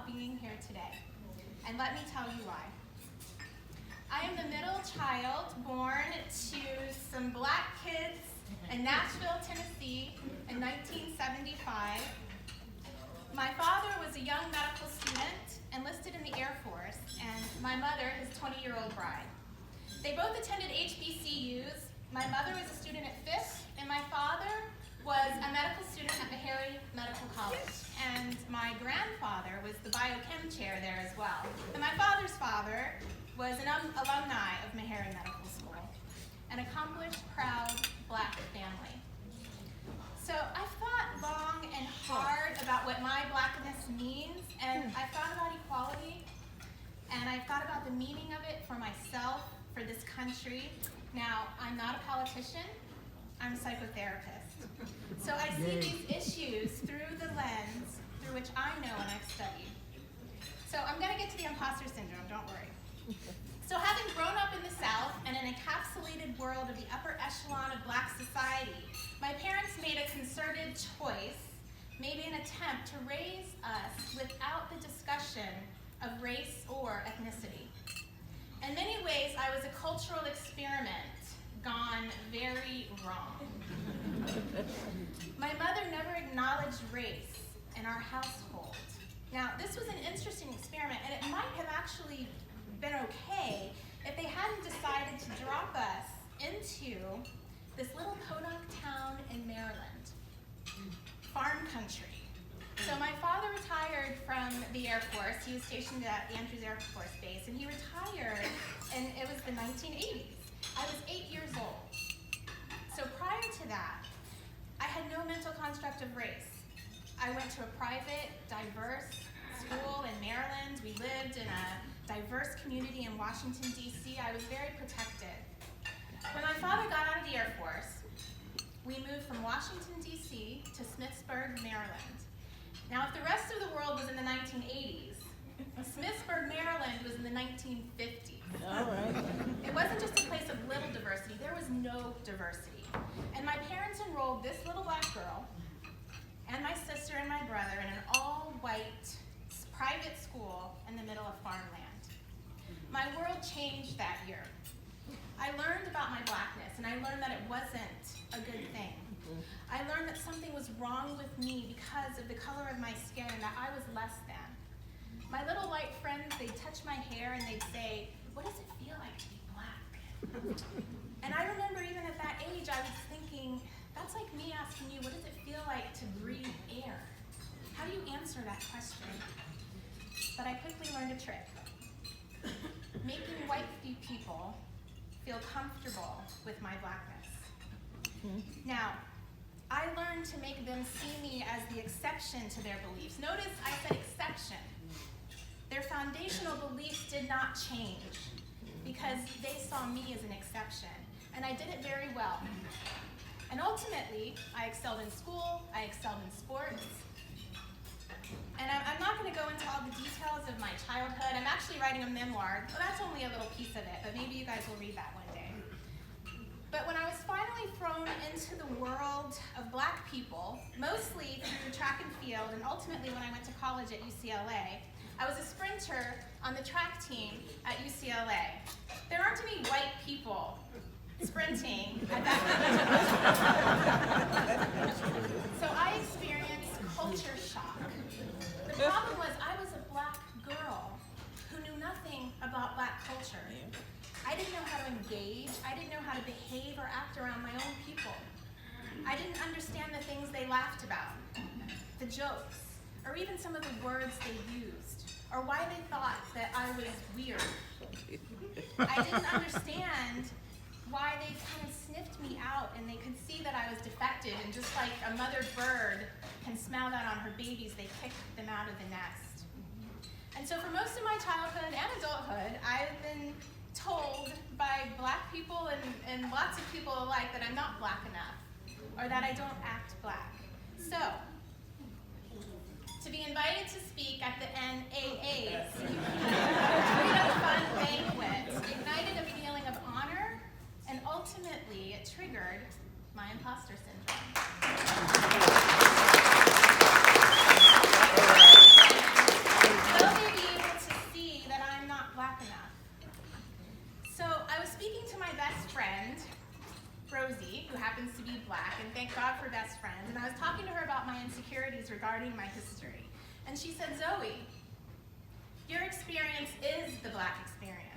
about being here today. And let me tell you why. I am the middle child born to some black kids in Nashville, Tennessee in 1975. My father was a young medical student enlisted in the Air Force, and my mother, his 20-year-old bride. They both attended HBCUs. My mother was a student at Fisk, and my father was a medical student at Meharry Medical College. And my grandfather was the biochem chair there as well. And my father's father was an alumni of Meharry Medical School, an accomplished, proud black family. So I thought long and hard about what my blackness means, and I thought about equality, and I thought about the meaning of it for myself, for this country. Now, I'm not a politician, I'm a psychotherapist. So I see these issues through the lens through which I know and I've studied. So I'm going to get to the imposter syndrome, don't worry. So having grown up in the South and an encapsulated world of the upper echelon of black society, my parents made a concerted choice, maybe an attempt to raise us without the discussion of race or ethnicity. In many ways, I was a cultural experiment gone very wrong. My mother never acknowledged race in our household. Now, this was an interesting experiment, and it might have actually been okay if they hadn't decided to drop us into this little podunk town in Maryland, farm country. So my father retired from the Air Force. He was stationed at Andrews Air Force Base, and he retired, and it was the 1980s. I was 8 years old. So prior to that, I had no mental construct of race. I went to a private, diverse school in Maryland. We lived in a diverse community in Washington, D.C. I was very protected. When my father got out of the Air Force, we moved from Washington, D.C. to Smithsburg, Maryland. Now, if the rest of the world was in the 1980s, Smithsburg, Maryland was in the 1950s. All right. It wasn't just a place of little diversity, there was no diversity. And my parents enrolled this little black girl and my sister and my brother in an all-white private school in the middle of farmland. My world changed that year. I learned about my blackness, and I learned that it wasn't a good thing. I learned that something was wrong with me because of the color of my skin and that I was less than. My little white friends, they'd touch my hair and they'd say, "What does it feel like to be black?" And I remember even at that age, I was thinking, that's like me asking you, what does it feel like to breathe air? How do you answer that question? But I quickly learned a trick. Making white people feel comfortable with my blackness. Now, I learned to make them see me as the exception to their beliefs. Notice I said exception. Their foundational beliefs did not change because they saw me as an exception. And I did it very well. And ultimately, I excelled in school, I excelled in sports. And I'm not going to go into all the details of my childhood. I'm actually writing a memoir. Well, that's only a little piece of it, but maybe you guys will read that one day. But when I was finally thrown into the world of black people, mostly through track and field, and ultimately when I went to college at UCLA, I was a sprinter on the track team at UCLA. There aren't any white people sprinting at that point. So I experienced culture shock. The problem was I was a black girl who knew nothing about black culture. I didn't know how to engage. I didn't know how to behave or act around my own people. I didn't understand the things they laughed about, the jokes, or even some of the words they used, or why they thought that I was weird. I didn't understand why they kind of sniffed me out and they could see that I was defective, and just like a mother bird can smell that on her babies, they kicked them out of the nest. And so for most of my childhood and adulthood, I've been told by black people and lots of people alike that I'm not black enough, or that I don't act black. So, to be invited to speak at the NAACP Freedom Fund banquet ignited a feeling of honor, and ultimately it triggered my imposter syndrome. So was talking to her about my insecurities regarding my history. And she said, Zoe, your experience is the Black experience.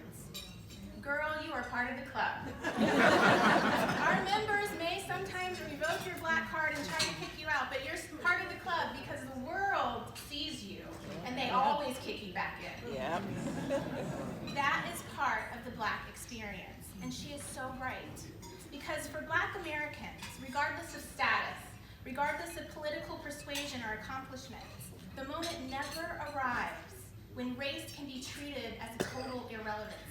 Girl, you are part of the club. Our members may sometimes revoke your Black card and try to kick you out, but you're part of the club because the world sees you, and they always kick you back in. Yeah. That is part of the Black experience, and she is so right. Because for Black Americans, regardless of status, regardless of political persuasion or accomplishments, the moment never arrives when race can be treated as a total irrelevancy.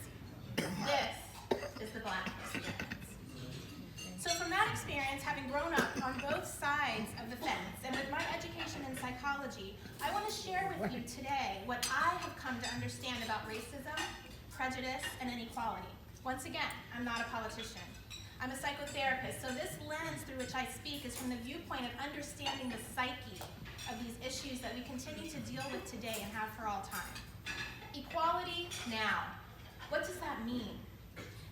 This is the Black experience. So from that experience, having grown up on both sides of the fence, and with my education in psychology, I want to share with you today what I have come to understand about racism, prejudice, and inequality. Once again, I'm not a politician. I'm a psychotherapist, so this lens through which I speak is from the viewpoint of understanding the psyche of these issues that we continue to deal with today and have for all time. Equality now. What does that mean?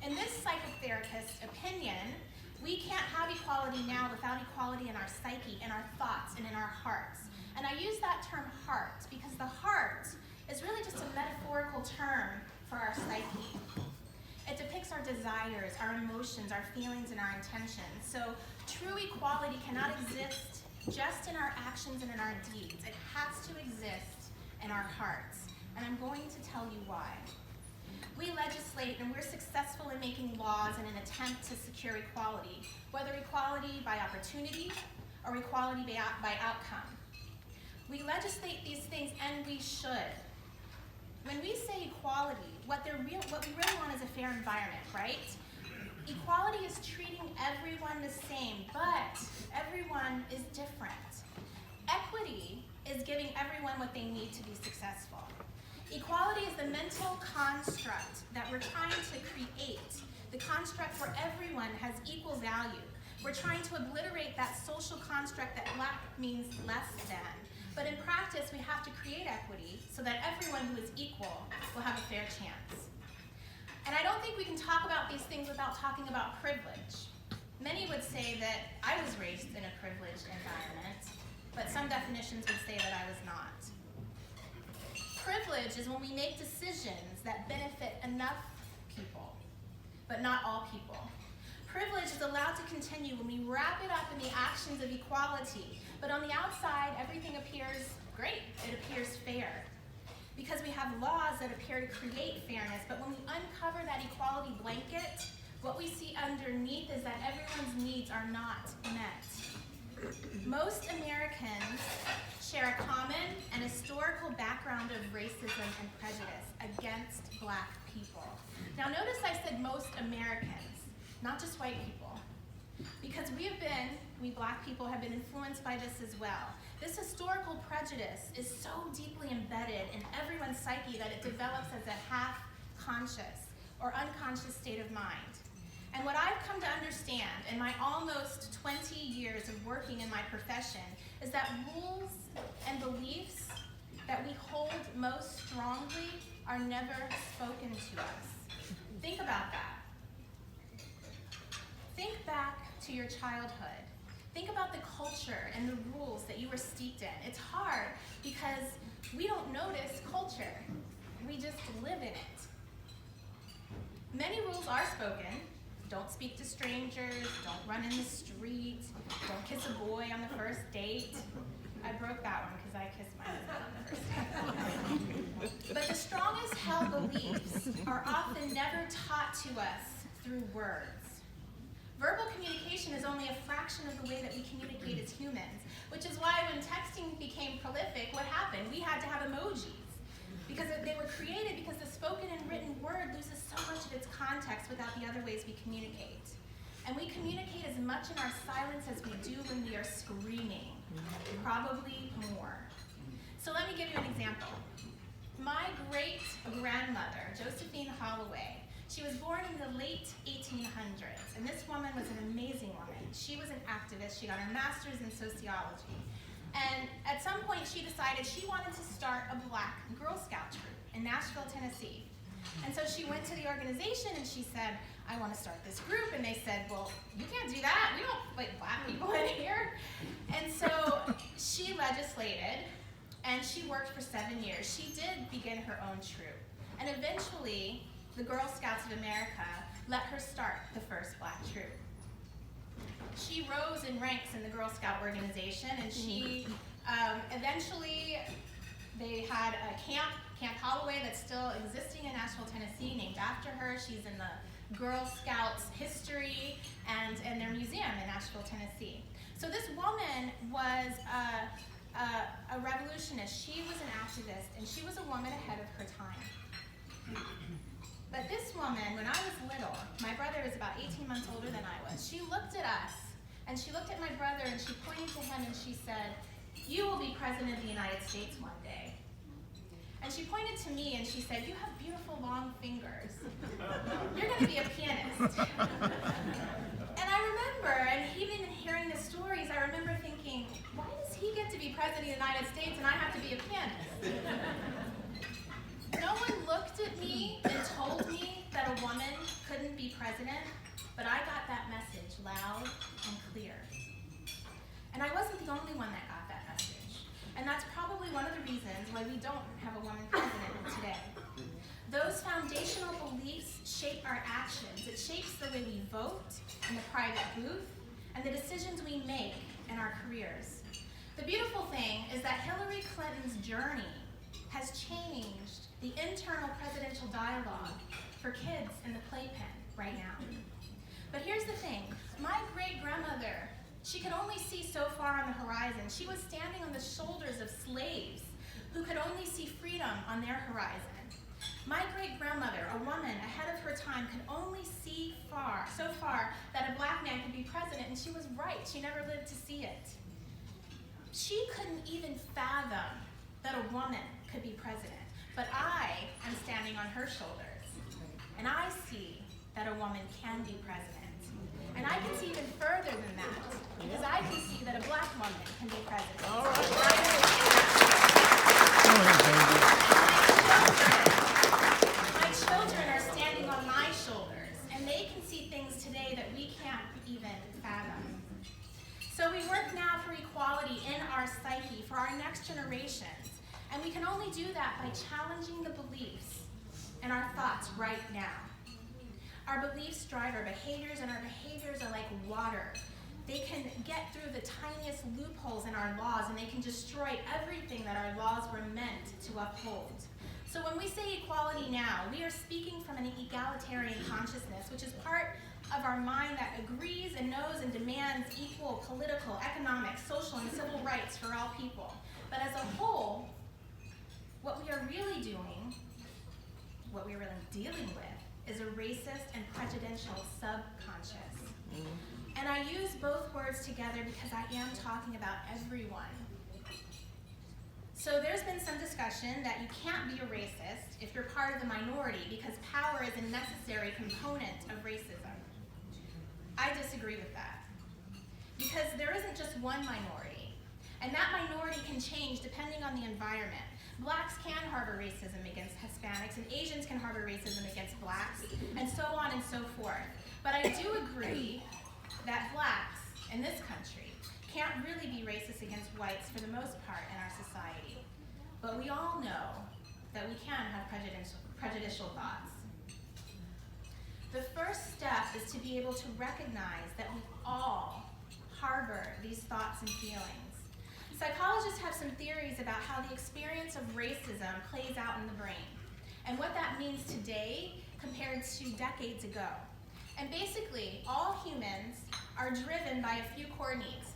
In this psychotherapist's opinion, we can't have equality now without equality in our psyche, in our thoughts, and in our hearts. And I use that term heart because the heart is really just a metaphorical term for our psyche. It depicts our desires, our emotions, our feelings, and our intentions. So true equality cannot exist just in our actions and in our deeds. It has to exist in our hearts. And I'm going to tell you why. We legislate and we're successful in making laws in an attempt to secure equality, whether equality by opportunity or equality by outcome. We legislate these things, and we should. When we say equality, what we really want is a fair environment, right? Equality is treating everyone the same, but everyone is different. Equity is giving everyone what they need to be successful. Equality is the mental construct that we're trying to create, the construct where everyone has equal value. We're trying to obliterate that social construct that Black means less than. But in practice, we have to create equity so that everyone who is equal will have a fair chance. And I don't think we can talk about these things without talking about privilege. Many would say that I was raised in a privileged environment, but some definitions would say that I was not. Privilege is when we make decisions that benefit enough people, but not all people. Privilege is allowed to continue when we wrap it up in the actions of equality, but on the outside, everything appears great. It appears fair. Because we have laws that appear to create fairness, but when we uncover that equality blanket, what we see underneath is that everyone's needs are not met. Most Americans share a common and historical background of racism and prejudice against Black people. Now notice I said most Americans, not just white people, because we Black people have been influenced by this as well. This historical prejudice is so deeply embedded in everyone's psyche that it develops as a half-conscious or unconscious state of mind. And what I've come to understand in my almost 20 years of working in my profession is that rules and beliefs that we hold most strongly are never spoken to us. Think about that. Think back to your childhood. Think about the culture and the rules that you were steeped in. It's hard because we don't notice culture. We just live in it. Many rules are spoken. Don't speak to strangers, don't run in the street, don't kiss a boy on the first date. I broke that one because I kissed my husband on the first date. But the strongest held beliefs are often never taught to us through words. Verbal communication is only a fraction of the way that we communicate as humans, which is why when texting became prolific, what happened? We had to have emojis. Because they were created because the spoken and written word loses so much of its context without the other ways we communicate. And we communicate as much in our silence as we do when we are screaming, probably more. So let me give you an example. My great-grandmother, Josephine Holloway, she was born in the late 1800s, and this woman was an amazing woman. She was an activist. She got her master's in sociology. And at some point, she decided she wanted to start a Black Girl Scout troop in Nashville, Tennessee. And so she went to the organization and she said, I want to start this group. And they said, well, you can't do that. We don't put black people in here. And so she legislated, and she worked for 7 years. She did begin her own troop. And eventually, the Girl Scouts of America let her start the first black troop. She rose in ranks in the Girl Scout organization, and she eventually, they had a Camp Holloway, that's still existing in Nashville, Tennessee, named after her. She's in the Girl Scouts history and their museum in Nashville, Tennessee. So this woman was a revolutionist. She was an activist, and she was a woman ahead of her time. But this woman, when I was little, my brother was about 18 months older than I was, she looked at us, and she looked at my brother, and she pointed to him, and she said, "You will be president of the United States one day." And she pointed to me, and she said, "You have beautiful long fingers. You're going to be a pianist." And I remember, and even hearing the stories, I remember thinking, why does he get to be president of the United States and I have to be a pianist? No one looked at me and told me that a woman couldn't be president, but I got that message loud and clear. And I wasn't the only one that got that message. And that's probably one of the reasons why we don't have a woman president today. Those foundational beliefs shape our actions. It shapes the way we vote in the private booth and the decisions we make in our careers. The beautiful thing is that Hillary Clinton's journey has changed the internal presidential dialogue for kids in the playpen right now. But here's the thing. My great-grandmother, she could only see so far on the horizon. She was standing on the shoulders of slaves who could only see freedom on their horizon. My great-grandmother, a woman ahead of her time, could only see so far that a black man could be president, and she was right. She never lived to see it. She couldn't even fathom that a woman could be president. But I am standing on her shoulders, and I see that a woman can be president. And I can see even further than that, because I can see that a black woman can be president. All right. My children are standing on my shoulders, and they can see things today that we can't even fathom. So we work now for equality in our psyche, for our next generations. And we can only do that by challenging the beliefs and our thoughts right now. Our beliefs drive our behaviors, and our behaviors are like water. They can get through the tiniest loopholes in our laws, and they can destroy everything that our laws were meant to uphold. So when we say equality now, we are speaking from an egalitarian consciousness, which is part of our mind that agrees and knows and demands equal political, economic, social, and civil rights for all people. But as a whole, what we are really doing, what we're really dealing with, is a racist and prejudicial subconscious. And I use both words together because I am talking about everyone. So there's been some discussion that you can't be a racist if you're part of the minority because power is a necessary component of racism. I disagree with that. Because there isn't just one minority. And that minority can change depending on the environment. Blacks can harbor racism against Hispanics, and Asians can harbor racism against blacks, and so on and so forth. But I do agree that blacks in this country can't really be racist against whites for the most part in our society. But we all know that we can have prejudicial thoughts. The first step is to be able to recognize that we all harbor these thoughts and feelings. Psychologists have some theories about how the experience of racism plays out in the brain and what that means today compared to decades ago. And basically, all humans are driven by a few core needs,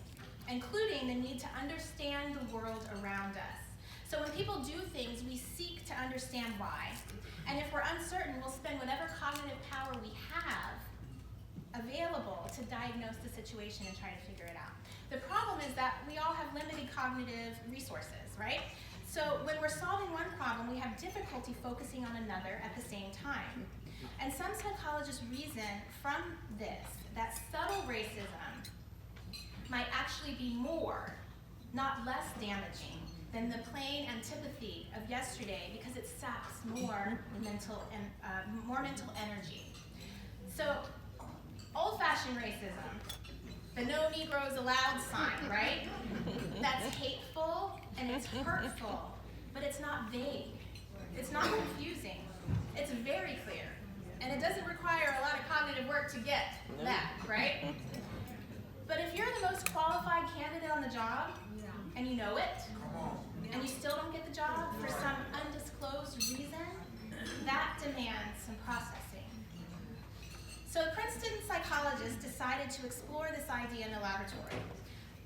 including the need to understand the world around us. So when people do things, we seek to understand why. And if we're uncertain, we'll spend whatever cognitive power we have available to diagnose the situation and try to figure it out. The problem is that we all have limited cognitive resources, right? So when we're solving one problem, we have difficulty focusing on another at the same time. And some psychologists reason from this that subtle racism might actually be more, not less damaging than the plain antipathy of yesterday because it saps more mental energy. So, old-fashioned racism, the no Negroes allowed sign, right? That's hateful and it's hurtful, but it's not vague. It's not confusing. It's very clear. And it doesn't require a lot of cognitive work to get that, right? But if you're the most qualified candidate on the job, and you know it, and you still don't get the job for some undisclosed reason, that demands some processing. So Princeton psychologists decided to explore this idea in the laboratory.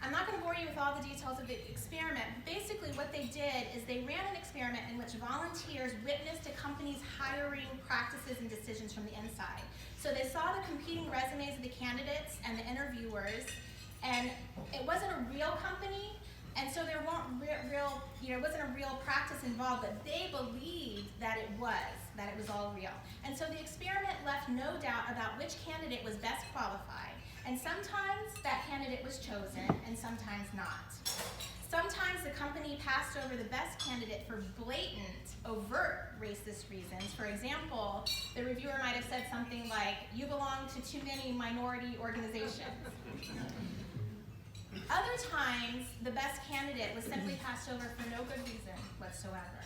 I'm not going to bore you with all the details of the experiment, but basically what they did is they ran an experiment in which volunteers witnessed a company's hiring practices and decisions from the inside. So they saw the competing resumes of the candidates and the interviewers, and it wasn't a real company, and so there weren't it wasn't a real practice involved, but they believed that it was all real. And so the experiment left no doubt about which candidate was best qualified. And sometimes that candidate was chosen, and sometimes not. Sometimes the company passed over the best candidate for blatant, overt racist reasons. For example, the reviewer might have said something like, "You belong to too many minority organizations." Other times, the best candidate was simply passed over for no good reason whatsoever.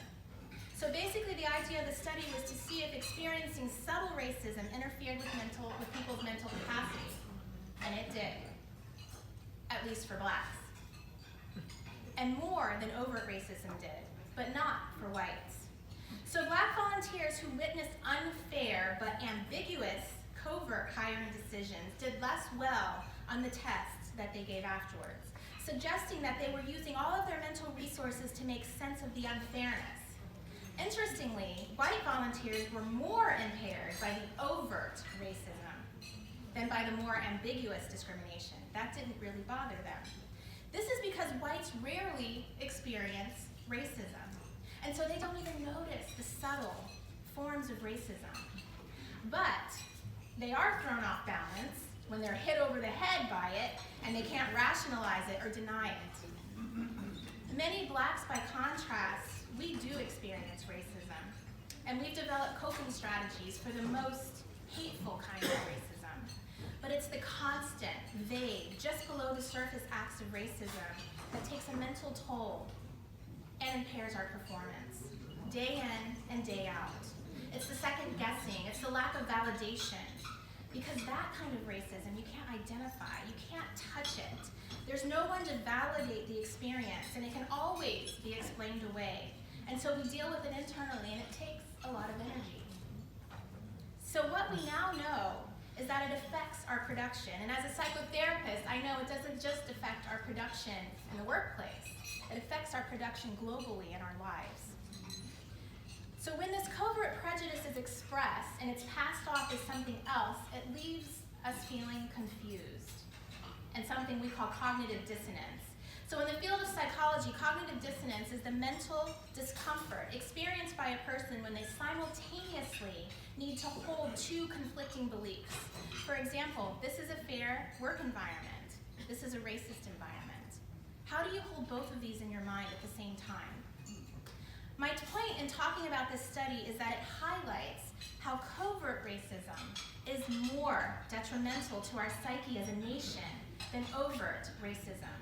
So basically, the idea of the study was to see if experiencing subtle racism interfered with people's mental capacity. And it did, at least for blacks. And more than overt racism did, but not for whites. So black volunteers who witnessed unfair but ambiguous covert hiring decisions did less well on the tests that they gave afterwards, suggesting that they were using all of their mental resources to make sense of the unfairness. Interestingly, white volunteers were more impaired by the overt racism than by the more ambiguous discrimination. That didn't really bother them. This is because whites rarely experience racism, and so they don't even notice the subtle forms of racism. But they are thrown off balance when they're hit over the head by it and they can't rationalize it or deny it. Many blacks, by contrast, we do experience racism, and we've developed coping strategies for the most hateful kind of racism. But it's the constant, vague, just below the surface acts of racism that takes a mental toll and impairs our performance, day in and day out. It's the second guessing, it's the lack of validation, because that kind of racism you can't identify, you can't touch it. There's no one to validate the experience, and it can always be explained away. And so we deal with it internally, and it takes a lot of energy. So what we now know is that it affects our production. And as a psychotherapist, I know it doesn't just affect our production in the workplace. It affects our production globally in our lives. So when this covert prejudice is expressed and it's passed off as something else, it leaves us feeling confused and something we call cognitive dissonance. So in the field of psychology, cognitive dissonance is the mental discomfort experienced by a person when they simultaneously need to hold two conflicting beliefs. For example, this is a fair work environment. This is a racist environment. How do you hold both of these in your mind at the same time? My point in talking about this study is that it highlights how covert racism is more detrimental to our psyche as a nation than overt racism.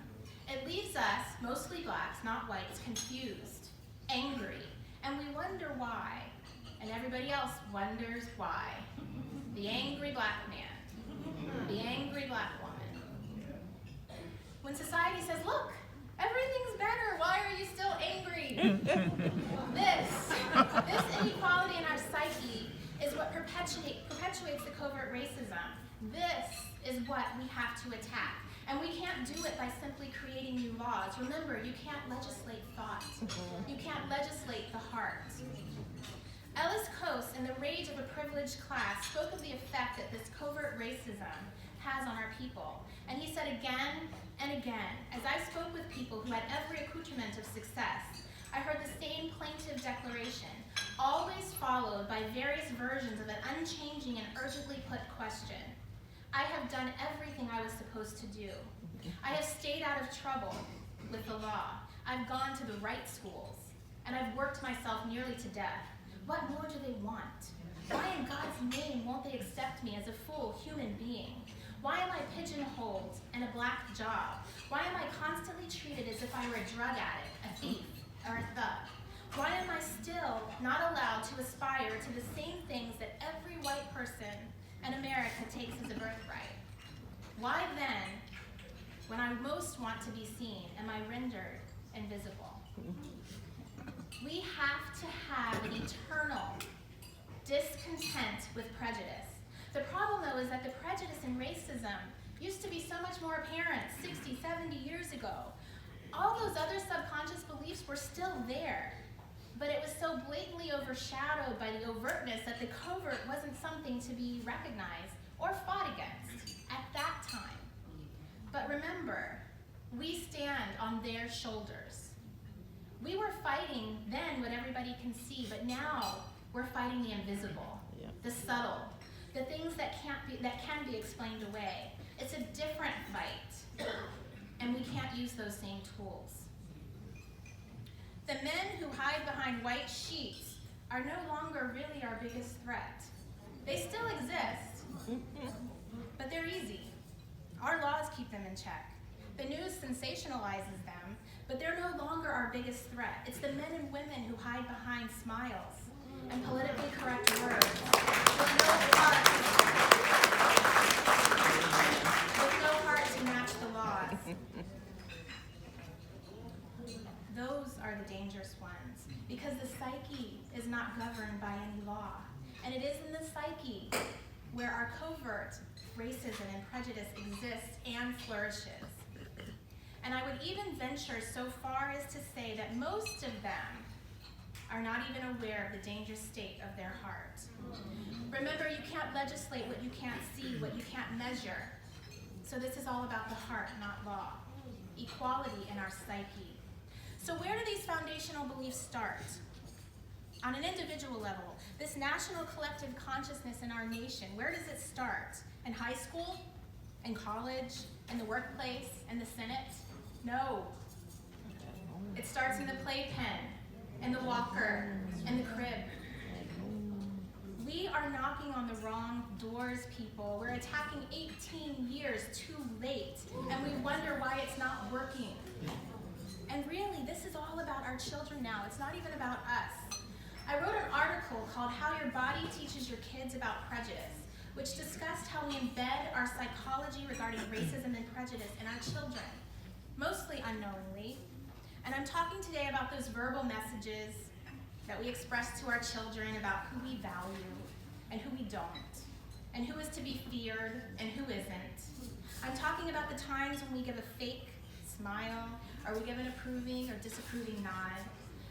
It leaves us, mostly blacks, not whites, confused, angry, and we wonder why. And everybody else wonders why. The angry black man, the angry black woman. When society says, "Look, everything's better, why are you still angry?" This inequality in our psyche is what perpetuates the covert racism. This is what we have to attack. And we can't do it by simply creating new laws. Remember, you can't legislate thought. You can't legislate the heart. Ellis Coase, in The Rage of a Privileged Class, spoke of the effect that this covert racism has on our people. And he said again and again, as I spoke with people who had every accoutrement of success, I heard the same plaintive declaration, always followed by various versions of an unchanging and urgently put question. I have done everything I was supposed to do. I have stayed out of trouble with the law. I've gone to the right schools, and I've worked myself nearly to death. What more do they want? Why in God's name won't they accept me as a full human being? Why am I pigeonholed in a black job? Why am I constantly treated as if I were a drug addict, a thief, or a thug? Why am I still not allowed to aspire to the same things that every white person in America takes as a birthright? Why then, when I most want to be seen, am I rendered invisible? We have to have an eternal discontent with prejudice. The problem, though, is that the prejudice and racism used to be so much more apparent 60, 70 years ago. All those other subconscious beliefs were still there, but it was so blatantly overshadowed by the overtness that the covert wasn't something to be recognized or fought against at that time. But remember, we stand on their shoulders. We were fighting then what everybody can see, but now we're fighting the invisible, the subtle, the things that can be explained away. It's a different fight, and we can't use those same tools. The men who hide behind white sheets are no longer really our biggest threat. They still exist, but they're easy. Our laws keep them in check. The news sensationalizes them, but they're no longer our biggest threat. It's the men and women who hide behind smiles and politically correct words with no heart to match the laws. Those are the dangerous ones, because the psyche is not governed by any law. And it is in the psyche where our covert racism and prejudice exists and flourishes. And I would even venture so far as to say that most of them are not even aware of the dangerous state of their heart. Remember, you can't legislate what you can't see, what you can't measure. So this is all about the heart, not law. Equality in our psyche. So where do these foundational beliefs start? On an individual level, this national collective consciousness in our nation, where does it start? In high school? In college? In the workplace? In the Senate? No. It starts in the playpen, in the walker, in the crib. We are knocking on the wrong doors, people. We're attacking 18 years too late, and we wonder why it's not working. And really, this is all about our children now. It's not even about us. I wrote an article called How Your Body Teaches Your Kids About Prejudice, which discussed how we embed our psychology regarding racism and prejudice in our children, mostly unknowingly. And I'm talking today about those verbal messages that we express to our children about who we value and who we don't, and who is to be feared and who isn't. I'm talking about the times when we give a fake smile, or we give an approving or disapproving nod,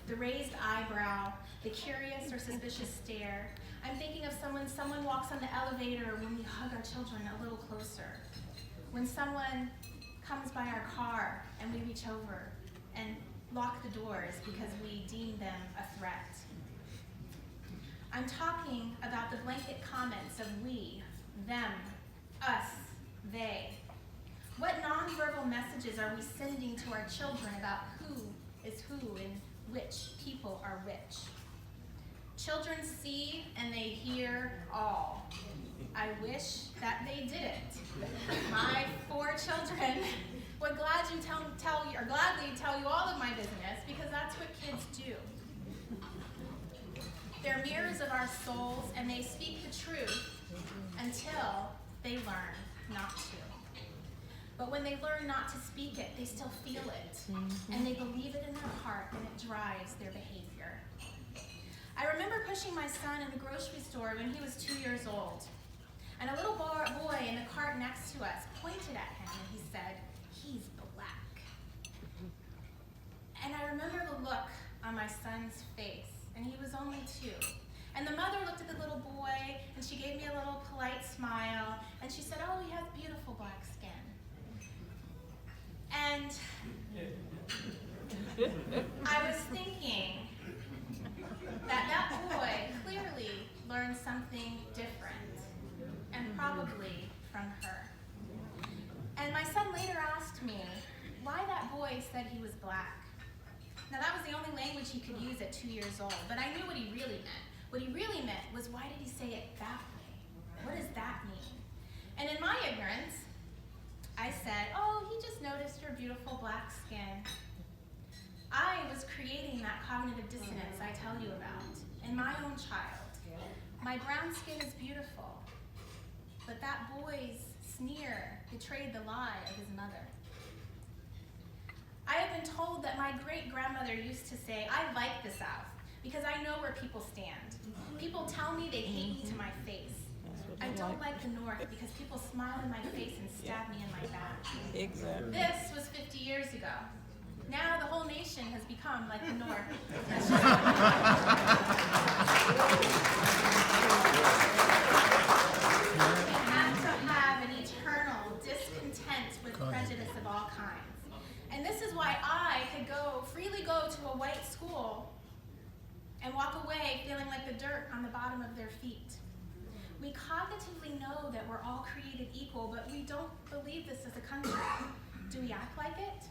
the raised eyebrow, the curious or suspicious stare. I'm thinking of someone walks on the elevator when we hug our children a little closer. When someone comes by our car and we reach over and lock the doors because we deem them a threat. I'm talking about the blanket comments of we, them, us, they. What nonverbal messages are we sending to our children about who is who and which people are which? Children see and they hear all. I wish that they didn't. My 4 children would gladly tell you all of my business, because that's what kids do. They're mirrors of our souls, and they speak the truth until they learn not to. But when they learn not to speak it, they still feel it, and they believe it in their heart, and it drives their behavior. I remember pushing my son in the grocery store when he was 2 years old, and a little boy in the cart next to us pointed at him, and he said, "He's black." And I remember the look on my son's face, and he was only 2. And the mother looked at the little boy, and she gave me a little polite smile, and she said, "Oh, he has beautiful black skin." And I was thinking that boy clearly learned something different, and probably from her. And my son later asked me why that boy said he was black. Now that was the only language he could use at 2 years old, but I knew what he really meant. What he really meant was, why did he say it that way? What does that mean? And in my ignorance, I said, oh, he just noticed your beautiful black skin. I was creating that cognitive dissonance I tell you about in my own child. My brown skin is beautiful, but that boy's sneer betrayed the lie of his mother. I have been told that my great-grandmother used to say, I like the South because I know where people stand. People tell me they hate me to my face. I don't like the North because people smile in my face and stab me in my back. Exactly. This was 50 years ago. Now the whole nation has become like the North. We have to have an eternal discontent with prejudice of all kinds. And this is why I could freely go to a white school and walk away feeling like the dirt on the bottom of their feet. We cognitively know that we're all created equal, but we don't believe this as a country. Do we act like it?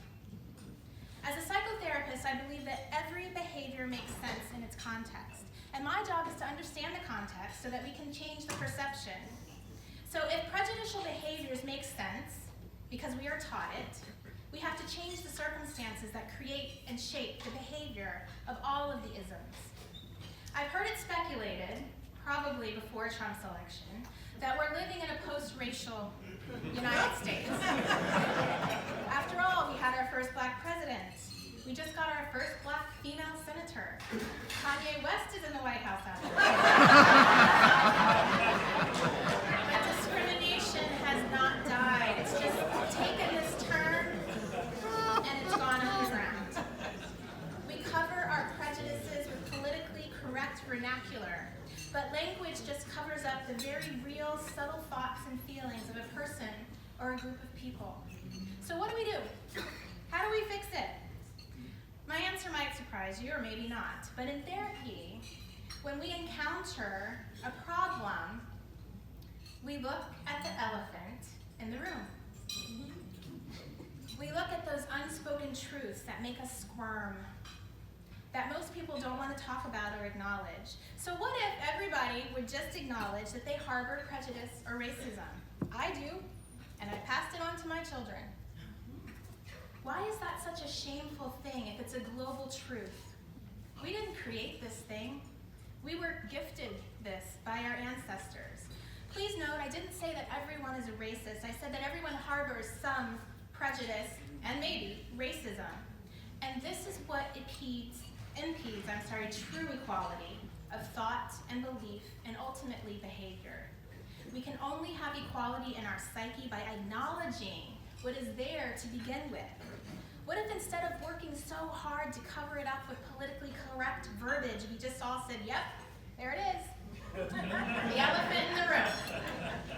As a psychotherapist, I believe that every behavior makes sense in its context. And my job is to understand the context so that we can change the perception. So if prejudicial behaviors make sense, because we are taught it, we have to change the circumstances that create and shape the behavior of all of the isms. I've heard it speculated, probably before Trump's election, that we're living in a post-racial United States. After all, we had our first black president. We just got our first black female senator. Kanye West is in the White House after all. But discrimination has not died. It's just taken this turn and it's gone underground. We cover our prejudices with politically correct vernacular, but language just covers up the very real, subtle thoughts and feelings of a person or a group of people. So what do we do? How do we fix it? My answer might surprise you, or maybe not. But in therapy, when we encounter a problem, we look at the elephant in the room. We look at those unspoken truths that make us squirm, that most people don't want to talk about or acknowledge. So what if everybody would just acknowledge that they harbor prejudice or racism? I do, and I passed it on to my children. Why is that such a shameful thing if it's a global truth? We didn't create this thing. We were gifted this by our ancestors. Please note, I didn't say that everyone is a racist. I said that everyone harbors some prejudice and maybe racism. And this is what impedes true equality of thought and belief and ultimately behavior. We can only have equality in our psyche by acknowledging what is there to begin with. What if instead of working so hard to cover it up with politically correct verbiage, we just all said, yep, there it is. The elephant in the room.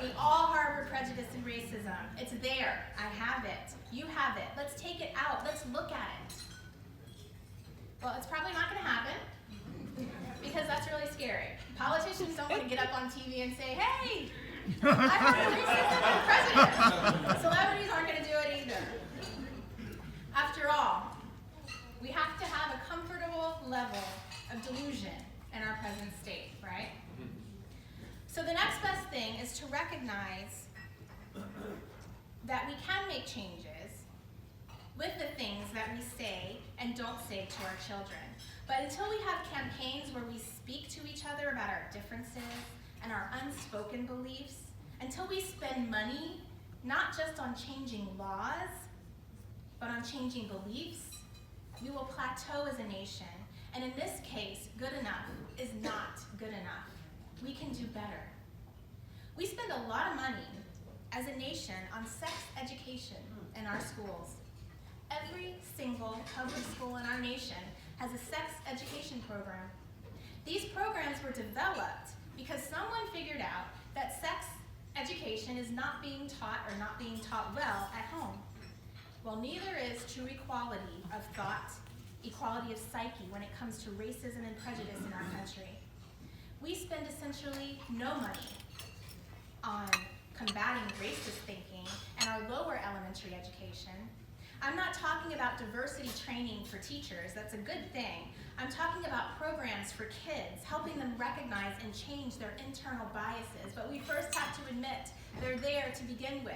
We all harbor prejudice and racism. It's there. I have it. You have it. Let's take it out. Let's look at it. Well, it's probably not going to happen because that's really scary. Politicians don't want to get up on TV and say, hey, I harbor racism as president. Celebrities aren't going to do it either. After all, we have to have a comfortable level of delusion in our present state, right? So the next best thing is to recognize that we can make changes with the things that we say and don't say to our children. But until we have campaigns where we speak to each other about our differences and our unspoken beliefs, until we spend money not just on changing laws, but on changing beliefs, we will plateau as a nation. And in this case, good enough is not good enough. We can do better. We spend a lot of money as a nation on sex education in our schools. Every single public school in our nation has a sex education program. These programs were developed because someone figured out that sex education is not being taught or not being taught well at home. Well, neither is true equality of thought, equality of psyche when it comes to racism and prejudice in our country. We spend essentially no money on combating racist thinking in our lower elementary education. I'm not talking about diversity training for teachers. That's a good thing. I'm talking about programs for kids, helping them recognize and change their internal biases. But we first have to admit they're there to begin with.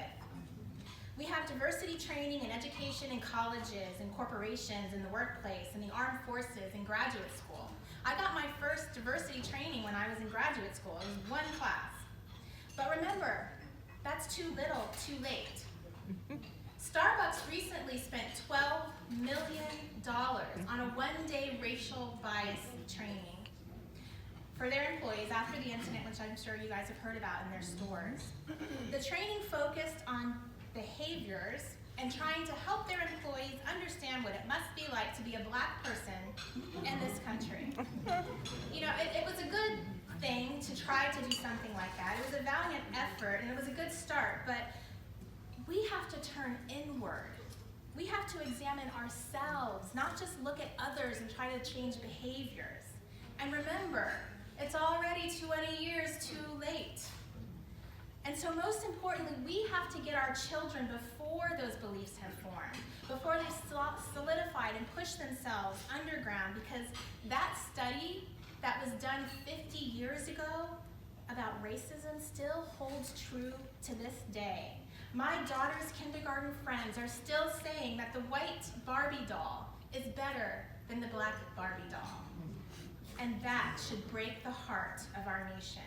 We have diversity training and education in colleges and corporations, in the workplace, in the armed forces, in graduate school. I got my first diversity training when I was in graduate school. It was one class. But remember, that's too little, too late. Starbucks recently spent $12 million on a one-day racial bias training for their employees after the incident, which I'm sure you guys have heard about in their stores. The training focused on behaviors and trying to help their employees understand what it must be like to be a black person in this country. You know, it was a good thing to try to do something like that. It was a valiant effort and it was a good start, but we have to turn inward. We have to examine ourselves, not just look at others and try to change behaviors. And remember, it's already 20 years too late. And so most importantly, we have to get our children before those beliefs have formed, before they've solidified and pushed themselves underground, because that study that was done 50 years ago about racism still holds true to this day. My daughter's kindergarten friends are still saying that the white Barbie doll is better than the black Barbie doll. And that should break the heart of our nation.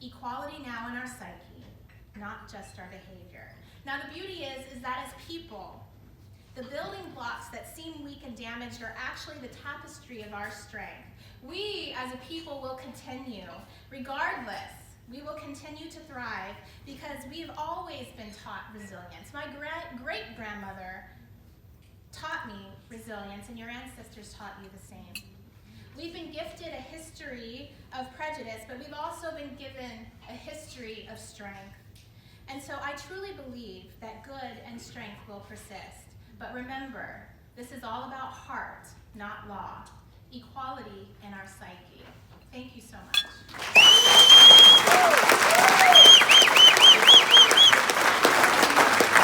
Equality now in our psyche, not just our behavior. Now the beauty is that as people, the building blocks that seem weak and damaged are actually the tapestry of our strength. We as a people will continue, regardless. We will continue to thrive because we've always been taught resilience. My great-grandmother taught me resilience, and your ancestors taught you the same. We've been gifted a history of prejudice, but we've also been given a history of strength. And so I truly believe that good and strength will persist. But remember, this is all about heart, not law. Equality in our psyche.